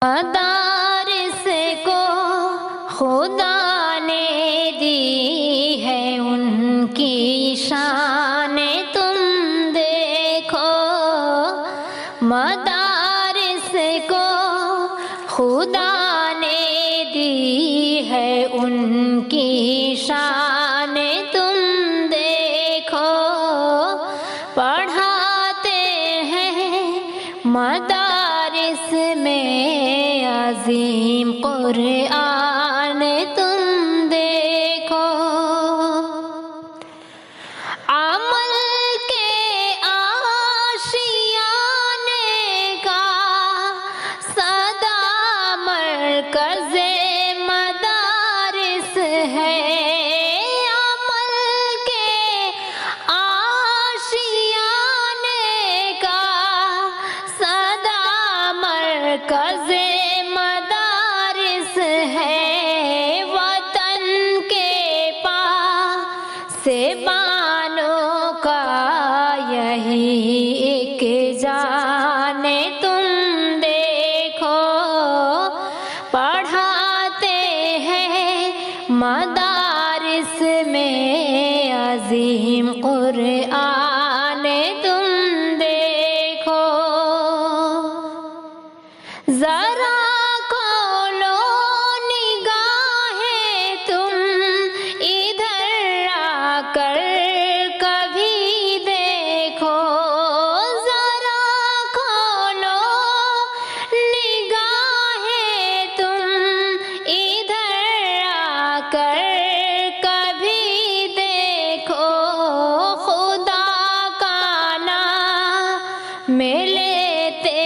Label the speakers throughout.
Speaker 1: مدارس کو خدا نے دی ہے ان کی شان تم دیکھو، مدارس کو خدا نے دی ہے ان کی شان تم دیکھو، پڑھاتے ہیں مدارس میں عظیم قرآن تم دیکھو، عمل کے آشیانے کا سدا مرکز مدارس ہے، عمل کے آشیانے کا سدا مرکز مدارس ہے، وطن کے پاسبانوں کا یہی ایک جان تم دیکھو، پڑھاتے ہیں مدارس میں عظیم قرآن تم دیکھو، ذرا کھولو نگاہیں تم ادھر آ کر کبھی دیکھو، ذرا کھولو نگاہیں تم ادھر آ کر کبھی دیکھو، خدا کا نام لیتے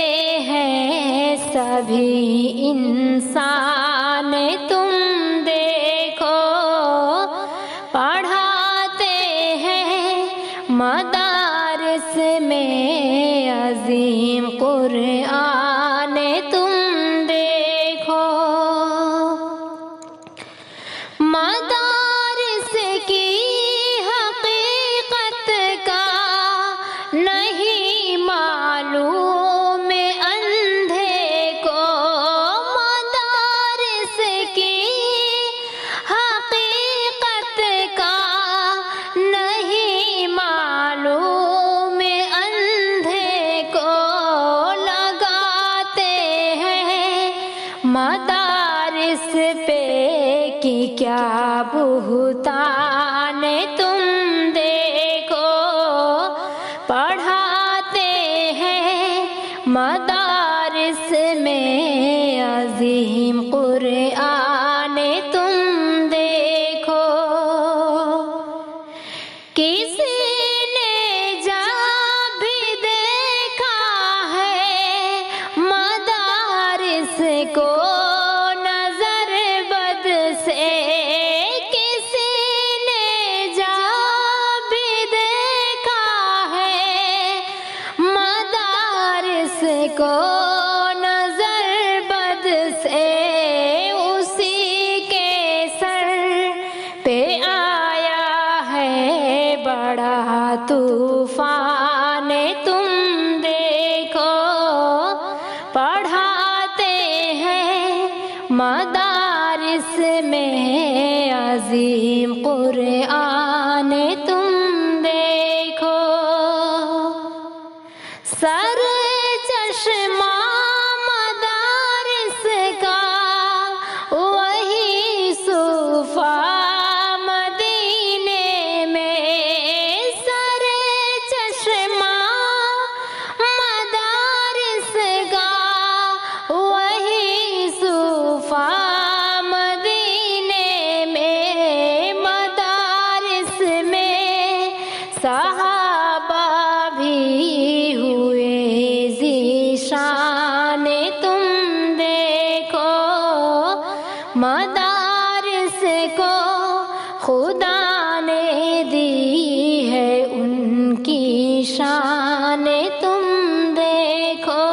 Speaker 1: ہیں سبھی انسان تم دیکھو، پڑھاتے ہیں مدارس میں عظیم قرآن تم دیکھو، مدارس کی حقیقت کا نہیں معلوم اندھے کو، مدارس کی حقیقت کا نہیں معلوم اندھے کو، لگاتے ہیں مدارس پہ کی کیا بہتان تم دیکھو، پڑھاتے ہیں مدارس میں عظیم قرآن تم دیکھو، کسی نے جا بھی دیکھا ہے مدارس کو نظر بد سے، کسی نے جا بھی دیکھا ہے مدارس کو نظر بد سے، اسی کے سر پہ آیا ہے بڑا طوفان تم دیکھو، پڑھاتے ہیں مدارس میں عظیم قرآن تم دیکھو، سر چشمہ مدارس کا وہی صوفہ مدینے میں، سر چشمہ مدارس کا وہی صوفہ مدینے میں، مدارس میں صحابہ بھی ہوئے ذیشان تم دیکھو، مدارس کو خدا نے دی ہے ان کی شان تم دیکھو،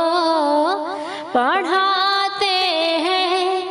Speaker 1: پڑھاتے ہیں